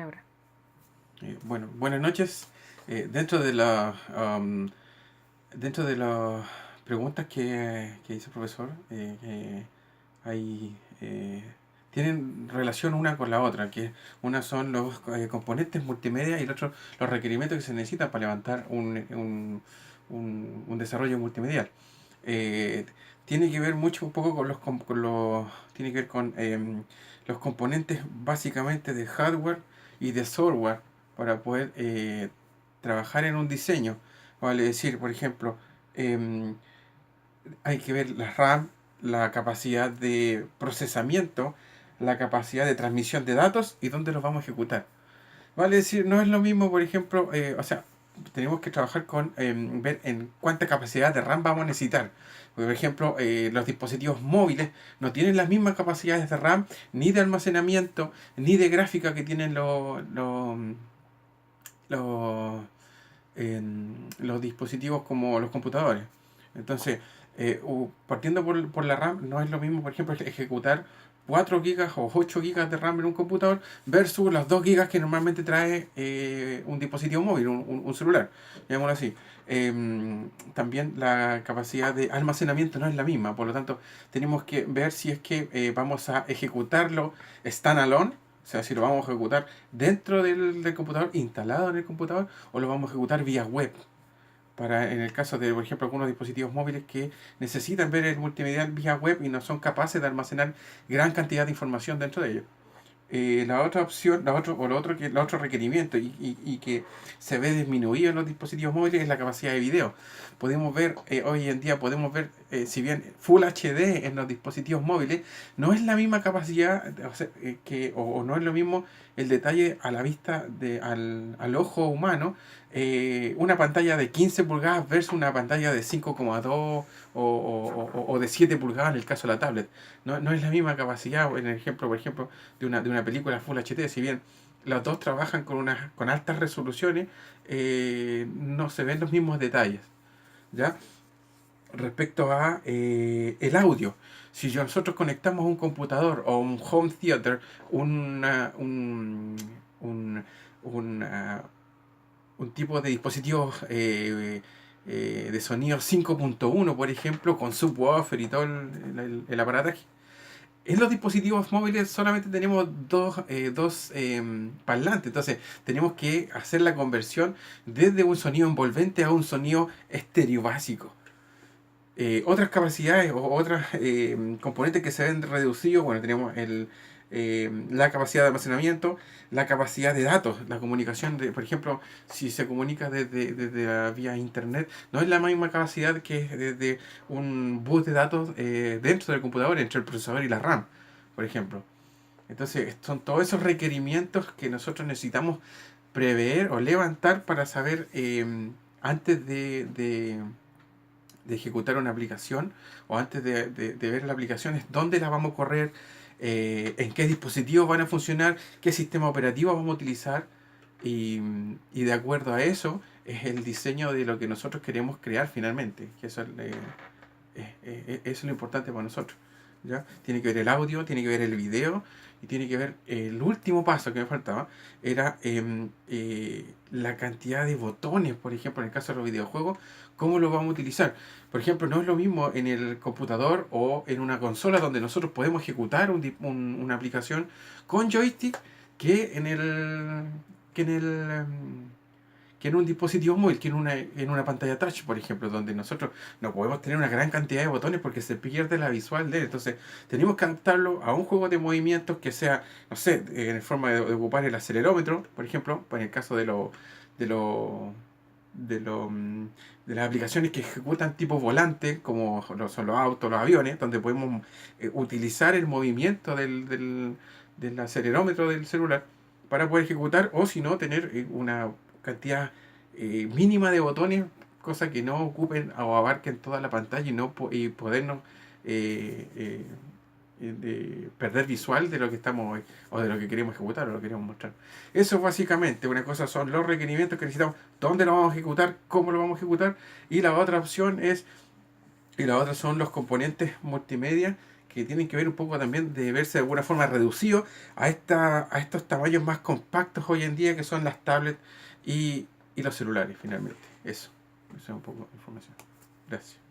ahora. Bueno, buenas noches. Dentro de la dentro de las preguntas que hizo el profesor, hay tienen relación una con la otra, que una son los componentes multimedia y el otro los requerimientos que se necesitan para levantar un desarrollo multimedial. Eh, Tiene que ver mucho un poco tiene que ver con los componentes básicamente de hardware y de software para poder trabajar en un diseño. Vale decir, por ejemplo, em, hay que ver la RAM, la capacidad de procesamiento, la capacidad de transmisión de datos y dónde los vamos a ejecutar. Vale decir, no es lo mismo, por ejemplo, o sea, tenemos que trabajar con ver en cuánta capacidad de RAM vamos a necesitar. Por ejemplo, los dispositivos móviles no tienen las mismas capacidades de RAM, ni de almacenamiento, ni de gráfica que tienen los, los dispositivos como los computadores. Entonces, partiendo por la RAM, no es lo mismo, por ejemplo, ejecutar 4 gigas o 8 gigas de RAM en un computador versus las 2 gigas que normalmente trae un dispositivo móvil, un celular, llamémoslo así. También la capacidad de almacenamiento no es la misma, por lo tanto, tenemos que ver si es que vamos a ejecutarlo standalone, o sea, si lo vamos a ejecutar dentro del computador, instalado en el computador, o lo vamos a ejecutar vía web. Para, en el caso de, por ejemplo, algunos dispositivos móviles que necesitan ver el multimedial vía web y no son capaces de almacenar gran cantidad de información dentro de ellos. La otra opción, el otro requerimiento y que se ve disminuido en los dispositivos móviles es la capacidad de video. Podemos ver, hoy en día podemos ver, si bien Full HD en los dispositivos móviles, no es la misma capacidad, o sea, o no es lo mismo el detalle a la vista, al ojo humano, una pantalla de 15 pulgadas versus una pantalla de 5,2 o de 7 pulgadas en el caso de la tablet. No es la misma capacidad, en el ejemplo, por ejemplo, de una película Full HD, si bien los dos trabajan con altas resoluciones, no se ven los mismos detalles. ¿Ya? Respecto a el audio, si nosotros conectamos un computador o un home theater, una, una, un tipo de dispositivo de sonido 5.1, por ejemplo, con subwoofer y todo el aparataje, en los dispositivos móviles solamente tenemos dos parlantes, entonces tenemos que hacer la conversión desde un sonido envolvente a un sonido estéreo básico. Otras capacidades o otras componentes que se ven reducidos, bueno, tenemos la capacidad de almacenamiento, la capacidad de datos, la comunicación, por ejemplo, si se comunica desde la vía internet, no es la misma capacidad que desde un bus de datos dentro del computador, entre el procesador y la RAM, por ejemplo. Entonces, son todos esos requerimientos que nosotros necesitamos prever o levantar para saber antes de ejecutar una aplicación o antes de ver la aplicación es dónde la vamos a correr, en qué dispositivos van a funcionar, qué sistema operativo vamos a utilizar y de acuerdo a eso es el diseño de lo que nosotros queremos crear finalmente, que eso es lo importante para nosotros. ¿Ya? Tiene que ver el audio, tiene que ver el video y tiene que ver el último paso que me faltaba, era la cantidad de botones, por ejemplo, en el caso de los videojuegos, cómo lo vamos a utilizar. Por ejemplo, no es lo mismo en el computador o en una consola donde nosotros podemos ejecutar una aplicación con joystick que que en un dispositivo móvil, en una pantalla touch, por ejemplo, donde nosotros no podemos tener una gran cantidad de botones porque se pierde la visual de él. Entonces, tenemos que adaptarlo a un juego de movimientos que sea, no sé, en forma de ocupar el acelerómetro, por ejemplo, en el caso de lo, de, lo, mm, de las aplicaciones que ejecutan tipo volante, como son los autos, los aviones, donde podemos utilizar el movimiento del acelerómetro del celular para poder ejecutar, o si no, tener una cantidad mínima de botones, cosa que no ocupen o abarquen toda la pantalla y podernos eh, eh, de perder visual de lo que estamos o de lo que queremos ejecutar o lo que queremos mostrar. Eso básicamente, una cosa son los requerimientos que necesitamos, dónde lo vamos a ejecutar, cómo lo vamos a ejecutar, y la otra opción es, y la otra son los componentes multimedia que tienen que ver un poco también de verse de alguna forma reducido a estos tamaños más compactos hoy en día que son las tablets y los celulares finalmente. Eso es un poco de información. Gracias.